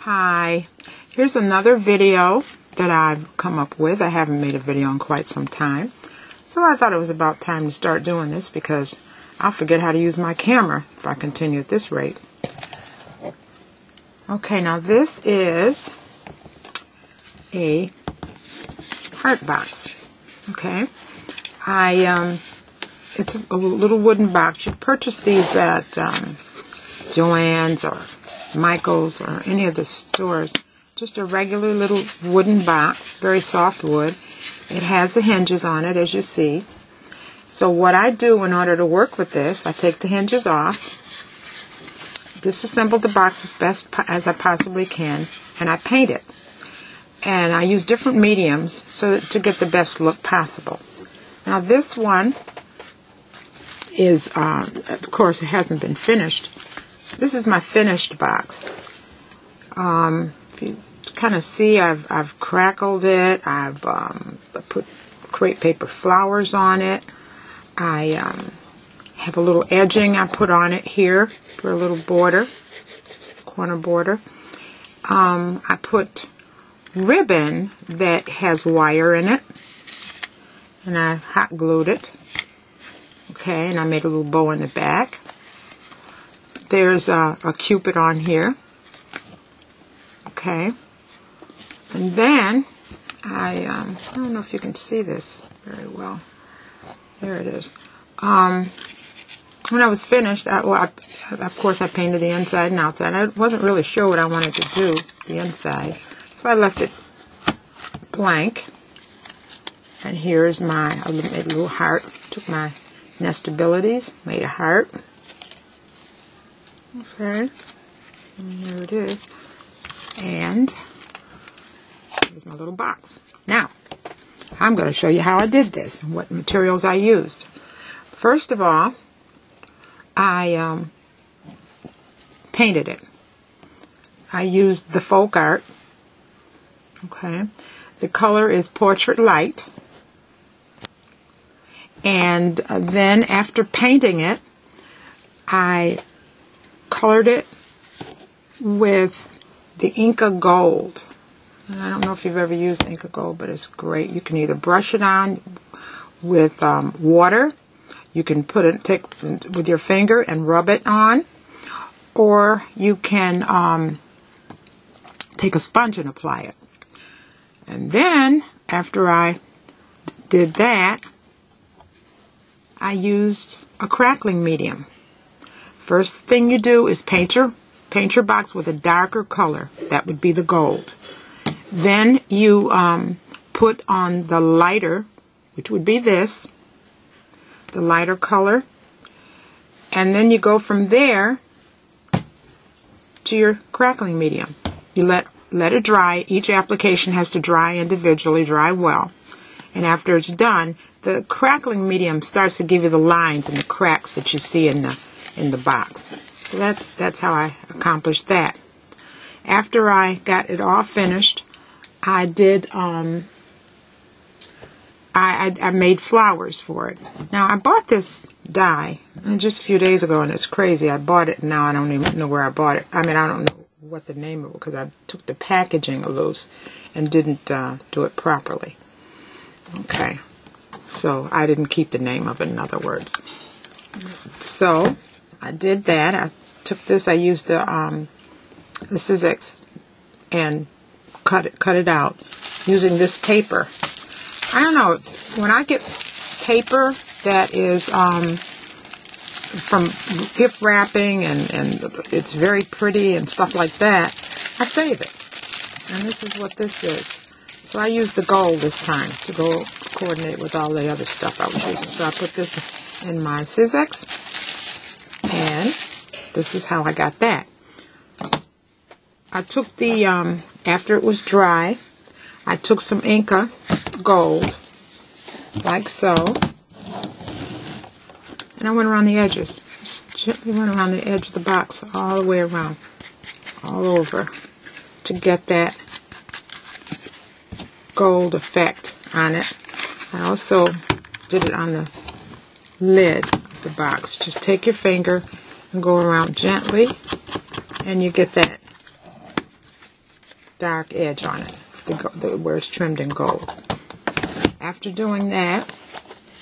Hi, here's another video that I've come up with. I haven't made a video in quite some time, so I thought it was about time to start doing this because I'll forget how to use my camera if I continue at this rate. Okay, now this is a heart box. Okay, it's a little wooden box. You purchase these at Joann's or Michael's or any of the stores. Just a regular little wooden box, very soft wood. It has the hinges on it, as you see. So what I do in order to work with this, I take the hinges off, disassemble the box as best as I possibly can, and I paint it. And I use different mediums to get the best look possible. Now this one is, of course, it hasn't been finished. This is my finished box. If you kind of see, I've crackled it. I've put crepe paper flowers on it. I have a little edging I put on it here for a little border, corner border. I put ribbon that has wire in it, and I hot glued it. Okay, and I made a little bow in the back. There's a Cupid on here. Okay, and then I don't know if you can see this very well. There it is. When I was finished, of course I painted the inside and outside. I wasn't really sure what I wanted to do the inside, so I left it blank. And here's I made a little heart. Took my Nestabilities, made a heart. Okay, and there it is. And here's my little box. Now, I'm going to show you how I did this and what materials I used. First of all, I painted it. I used the Folk Art. Okay, the color is Portrait Light. And then after painting it, I colored it with the Inca Gold. And I don't know if you've ever used Inca Gold, but it's great. You can either brush it on with water. You can take with your finger and rub it on, or you can take a sponge and apply it. And then after I did that, I used a crackling medium. First thing you do is paint your box with a darker color. That would be the gold. Then you put on the lighter, which would be this, the lighter color. And then you go from there to your crackling medium. You let it dry. Each application has to dry individually, dry well. And after it's done, the crackling medium starts to give you the lines and the cracks that you see in the box. So that's how I accomplished that. After I got it all finished, I did I made flowers for it. Now I bought this die just a few days ago, and it's crazy. I bought it, and now I don't even know where I bought it. I mean, I don't know what the name of it, because I took the packaging loose and didn't do it properly. Okay, so I didn't keep the name of it, in other words. So I did that. I took this. I used the Sizzix and cut it out using this paper. I don't know, when I get paper that is from gift wrapping and it's very pretty and stuff like that, I save it. And this is what this is. So I used the gold this time to go coordinate with all the other stuff I was using. So I put this in my Sizzix, and this is how I got that. I took the, after it was dry, I took some Inca Gold, like so, and I went around the edges. Just gently went around the edge of the box, all the way around, all over, to get that gold effect on it. I also did it on the lid of the box. Just take your finger and go around gently, and you get that dark edge on it, where it's trimmed in gold. After doing that,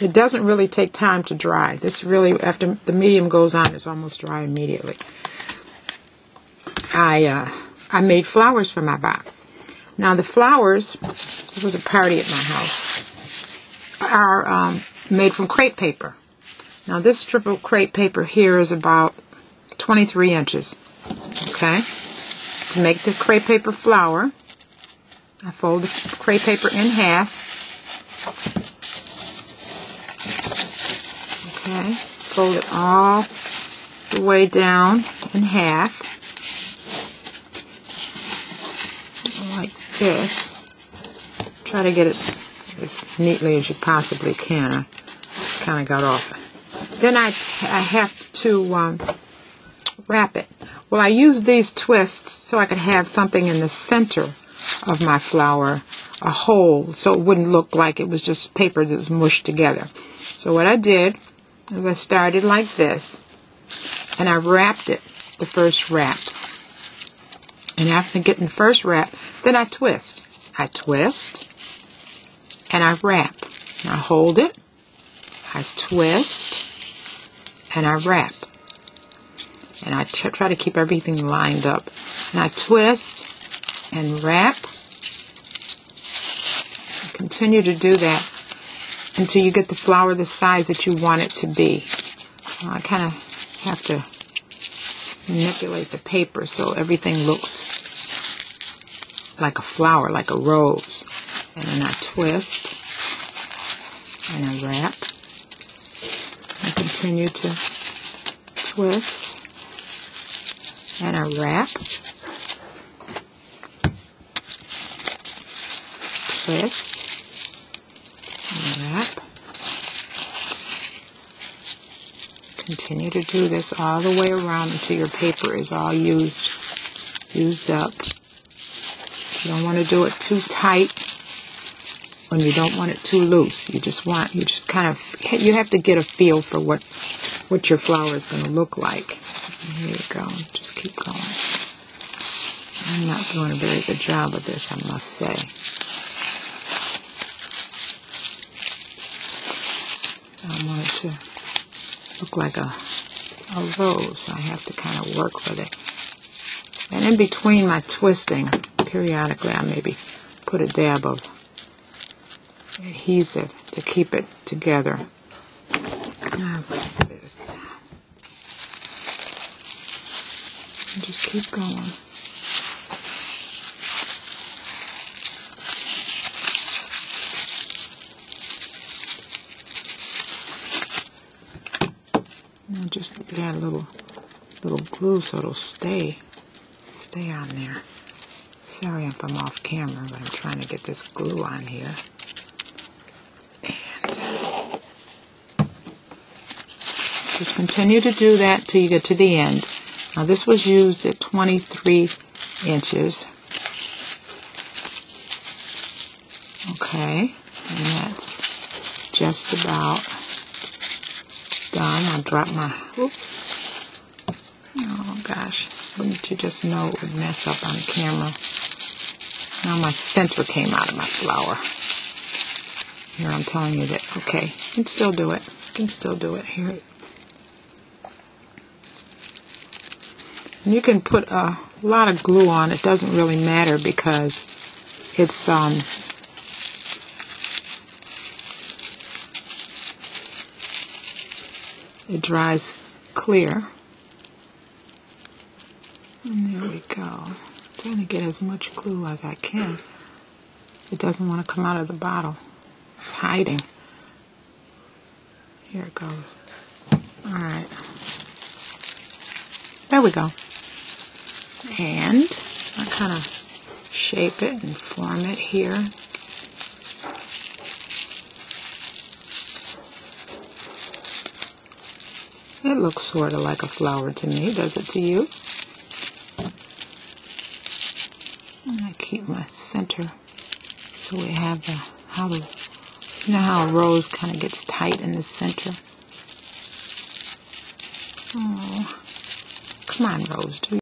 it doesn't really take time to dry. This really, after the medium goes on, it's almost dry immediately. I made flowers for my box. Now the flowers, there was a party at my house, are made from crepe paper. Now this strip of crepe paper here is about 23 inches. Okay? To make the crepe paper flower, I fold the crepe paper in half. Okay? Fold it all the way down in half. Like this. Try to get it as neatly as you possibly can. I kind of got off. Then I have to wrap it. Well, I used these twists so I could have something in the center of my flower, a hole, so it wouldn't look like it was just paper that was mushed together. So what I did is I started like this, and I wrapped it, the first wrap. And after getting the first wrap, then I twist. I twist, and I wrap. And I hold it, I twist, and I wrap. And I try to keep everything lined up. And I twist and wrap. And continue to do that until you get the flower the size that you want it to be. So I kind of have to manipulate the paper so everything looks like a flower, like a rose. And then I twist and I wrap. I continue to twist and I wrap, twist and wrap. Continue to do this all the way around until your paper is all used up. You don't want to do it too tight when you don't want it too loose. You have to get a feel for what your flower is going to look like. Here you go. Just keep going. I'm not doing a very good job of this, I must say. I want it to look like a rose, so I have to kind of work with it. And in between my twisting, periodically I maybe put a dab of adhesive to keep it together. Like this. And just keep going. Now just add a little glue so it'll stay on there. Sorry if I'm off camera, but I'm trying to get this glue on here. And just continue to do that till you get to the end. Now this was used at 23 inches. Okay, and that's just about done. I'll drop my, oops. Oh gosh, wouldn't you just know it would mess up on camera. Now my center came out of my flower. Here I'm telling you that, okay, you can still do it. You can still do it. Here. And you can put a lot of glue on. It doesn't really matter because it's it dries clear. And there we go. I'm trying to get as much glue as I can. It doesn't want to come out of the bottle. It's hiding. Here it goes. Alright. There we go. And I kind of shape it and form it here. It looks sort of like a flower to me. Does it to you? And I keep my center so we have you know how a rose kind of gets tight in the center? Oh, come on, Rose, do